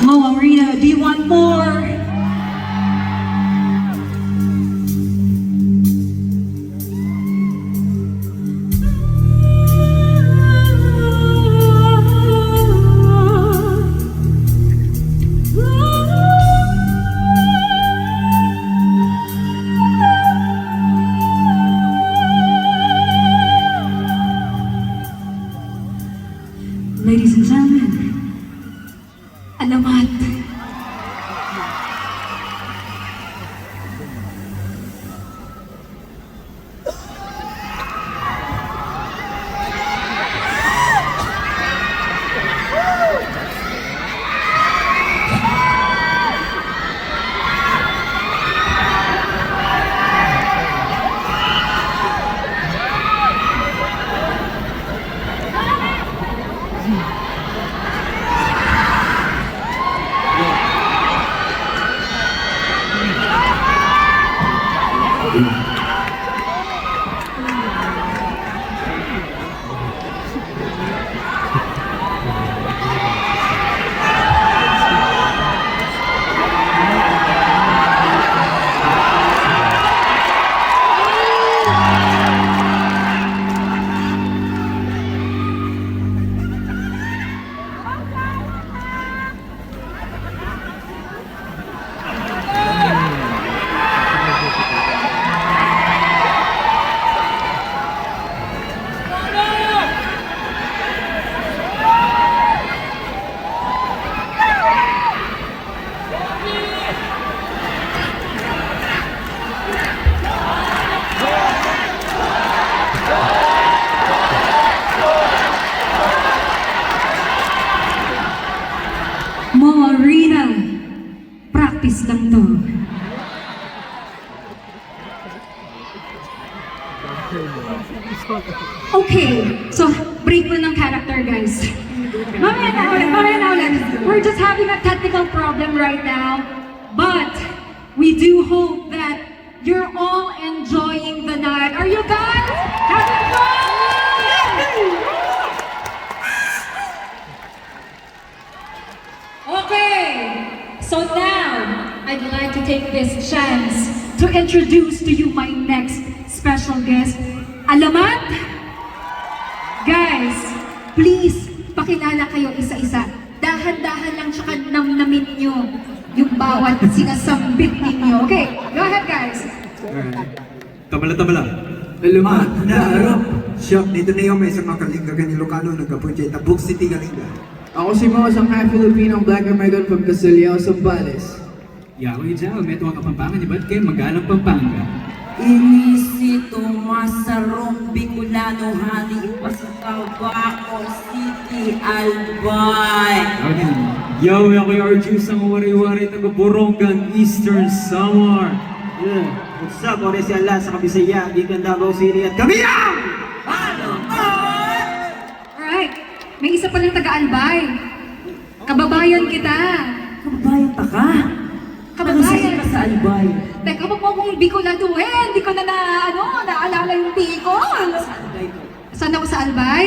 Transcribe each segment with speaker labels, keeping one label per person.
Speaker 1: Mo Arena, do you want more? Ladies and gentlemen, alamat. Mo Arena, practice lang to. Okay, so break mo ng character, guys. Mamaya na ulit. We're just having a technical problem right now, but we do hope that you're all enjoying the night. Are you guys having fun? Okay, so now I'd like to take this chance to introduce to you my next special guest. Alamat? Guys, please, pakilala kayo isa-isa. Dahan-dahan lang tsaka namnamin nyo yung bawat sinasambit ninyo. Okay, go ahead guys.
Speaker 2: Tabala-tabala.
Speaker 3: Alamat na arap. Siya, dito na yung may sa mga kalingga ganyan Ilocano nagkapunche Tabuk City Kalinga.
Speaker 4: Ako si Mo, isang half Filipino Black American from Casillao, Zambales.
Speaker 2: Yawi dyan, may tuwang kapampangan, di ba't kayo magalang Pampanga?
Speaker 5: Inisito masarong Bicolano hali pa sa Tabaco City, Albay.
Speaker 2: Yo, ako yung Arjus ang wari-wari taga Borongan, Eastern Samar.
Speaker 6: Yeah. What's up? Ore si Allah sa Kabisaya, Gikan Davao City at kami ang
Speaker 1: Alright, may isa palang taga-Albay. Kababayan kita.
Speaker 5: Kababayan pa ka?
Speaker 1: Kababayan.
Speaker 5: Ka sa Albay.
Speaker 1: Teka, wag mo akong Bicoladuhin. Hindi ko na naalala yung Bicol.
Speaker 5: Sa Albay ko.
Speaker 1: Saan ako sa Albay?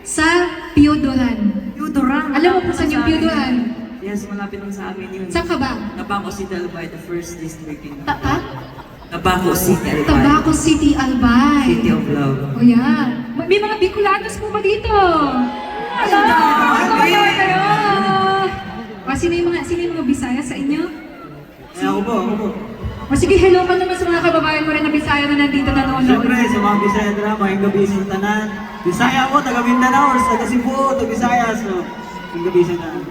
Speaker 1: Sa Piodoran.
Speaker 5: Piodoran.
Speaker 1: Alam mo kung saan yung Piodoran?
Speaker 5: Yes, malapit lang sa amin yun.
Speaker 1: Saan ka ba?
Speaker 5: Tabaco City, Albay, the first district in
Speaker 1: Ha?
Speaker 5: Tabaco City, Albay.
Speaker 1: Tabaco City, Albay.
Speaker 5: City of Love.
Speaker 1: O yan. May mga Bicolanos po ba dito? Hello! Kayo! Sino yung mga Bisaya sa inyo?
Speaker 6: ako po.
Speaker 1: O sige, hello ka naman sa mga kababayan mo rin na Bisaya na nandito nanonood.
Speaker 6: Siyempre, sa mga Bisaya na mahing gabi sa tanan. Bisaya ako, taga Mindanao, or taga Cebu, taga Bisaya, so mahing gabi sa tanan.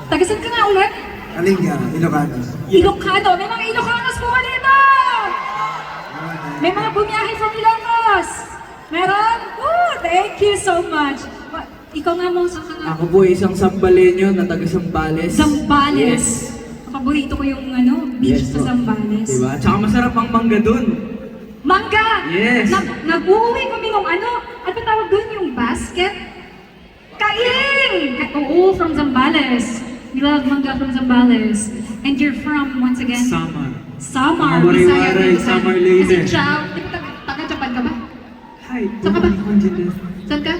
Speaker 1: Tagasan ka nga ulit?
Speaker 3: Kalinga, Ilocano.
Speaker 1: Ilocano. May mga Ilocanos po ba dito? May mga bumiyahe from Ilocos. Meron? Oh, thank you so much. Ikaw nga mo, saan ka nga?
Speaker 4: Ako po isang Sambaleño na taga Zambales.
Speaker 1: Zambales.
Speaker 4: Yes.
Speaker 1: paborito ko yung beach
Speaker 4: Yes,
Speaker 1: sa
Speaker 4: po.
Speaker 1: Zambales.
Speaker 4: Diba? Tsaka masarap ang mangga dun.
Speaker 1: Mangga!
Speaker 4: Yes.
Speaker 1: Nag-uwi kami nung ano ba tawag doon yung basket? Kaing! Oo, from Zambales. We love mangga from Zambales. And you're from, once again?
Speaker 2: Samar.
Speaker 1: Samar.
Speaker 2: Mga
Speaker 1: Bisaya
Speaker 2: wari-waray,
Speaker 1: din.
Speaker 2: Samar Leyte.
Speaker 1: Kasi Chow, di ba taga-Japan ka ba?
Speaker 2: Hi,
Speaker 1: Saan ka ba?
Speaker 2: Nippon.
Speaker 1: Saan ka?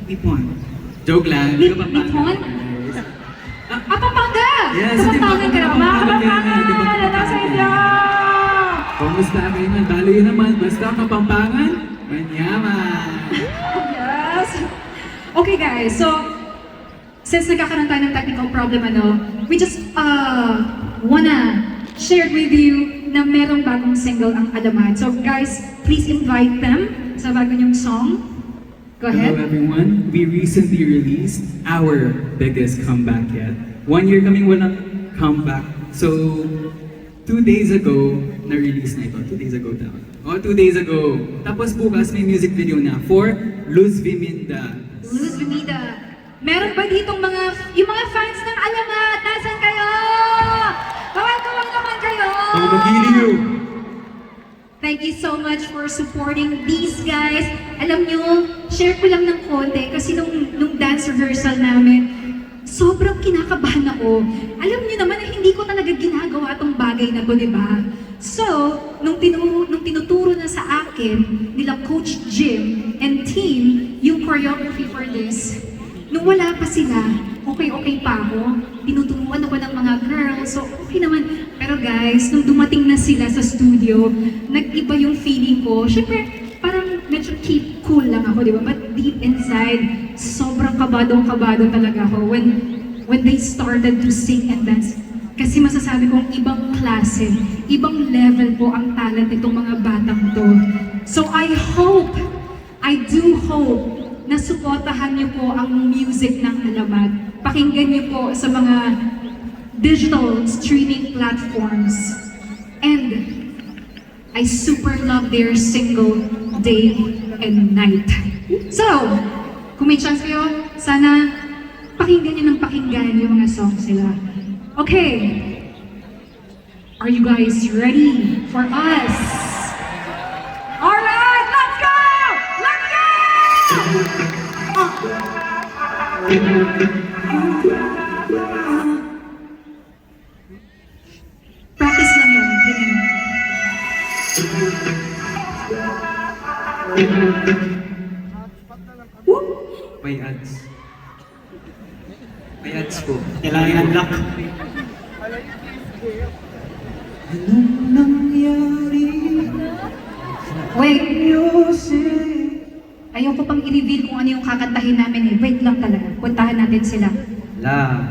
Speaker 2: Nippon. Joke lang.
Speaker 1: Nippon? Pampanga!
Speaker 2: Yes,
Speaker 1: Kapampangan ka naman. Kapampangan! Nasa inyo!
Speaker 2: Kumusta kayo man? Talo yun naman. Basta Kapampangan, manyaman.
Speaker 1: Yes! Okay guys, so since nagkakaroon tayo ng technical problem, we just wanna share with you na merong bagong single ang Alamat. So guys, please invite them sa bago niyong song. Go
Speaker 2: Hello
Speaker 1: ahead.
Speaker 2: everyone. We recently released our biggest comeback yet. 1 year kaming walang comeback. So, 2 days ago, na-release na ito. 2 days ago daw. 2 days ago. Tapos bukas may music video na for Luz Viminda.
Speaker 1: Luz Lumida. Meron ba ditong yung mga fans ng Alamat? Nasaan kayo? Kawal-kawal naman kayo!
Speaker 2: Mga magiliw!
Speaker 1: Thank you so much for supporting these guys. Alam nyo, share ko lang ng konti kasi nung dance rehearsal namin, sobrang kinakabahan ako. Alam nyo naman na hindi ko talaga ginagawa tong bagay na to, di ba? So, nung tinuturo na sa akin nila Coach Jim and team yung choreography for this, nung wala pa sila, okay pa ako. Tinuturuan ako ng mga girls, so okay naman. Pero guys, nung dumating na sila sa studio, nag-iba yung feeling ko. Siyempre, parang medyo keep cool lang ako, di ba? But deep inside, sobrang kabadong-kabado talaga ako when they started to sing and dance. Kasi masasabi kong ibang klase, ibang level po ang talent nitong mga batang to. So I do hope na suportahan niyo po ang music ng Alamat. Pakinggan niyo po sa mga digital streaming platforms. And I super love their single Day and Night. So, kung may chance kayo, sana pakinggan niyo ng pakinggan yung mga songs nila. Okay. Are you guys ready for us? Alright, let's go! Let's go! Practice lang yun. Ganyan.
Speaker 2: May ads. May ads po.
Speaker 6: Kailangan i-unlock.
Speaker 1: Wait. Ayoko pang i-reveal kung ano yung kakantahin namin eh. Wait lang talaga. Puntahan natin sila.
Speaker 2: La.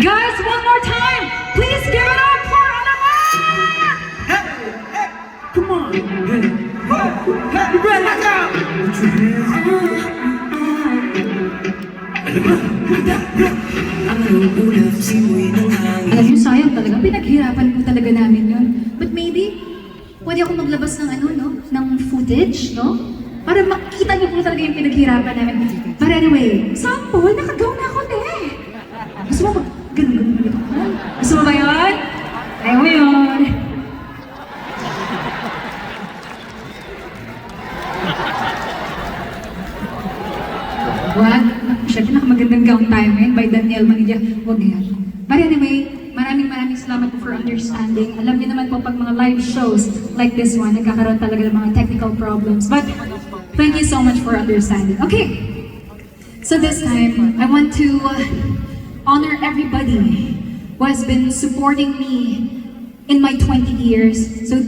Speaker 1: Guys, one more time! Please give it up for Alamat!
Speaker 2: Come on.
Speaker 6: You ready? Let's go!
Speaker 1: Alam niyo, sayang talaga. Pinaghirapan ko talaga namin yun. But maybe, pwede ako maglabas ng ng footage, no? Para makita niyo po talaga yung pinaghirapan namin. But anyway, sample, nakagaw na ako, eh. Gusto mo mag... Ganun dito. Gusto mo ba yun? Ayaw mo yun. What? Siyempre, nakamagandang gown tayo ngayon by Daniel Manilla. Huwag yan. But anyway, maraming salamat po for understanding. Alam niyo naman po pag mga live shows like this one, nagkakaroon talaga ng mga technical problems. But thank you so much for understanding. Okay. So this time, I want to honor everybody who has been supporting me in my 20 years. So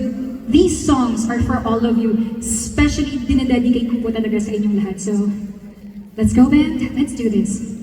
Speaker 1: these songs are for all of you. Especially, dinededicate ko po talaga sa inyong lahat. So, let's go, band. Let's do this.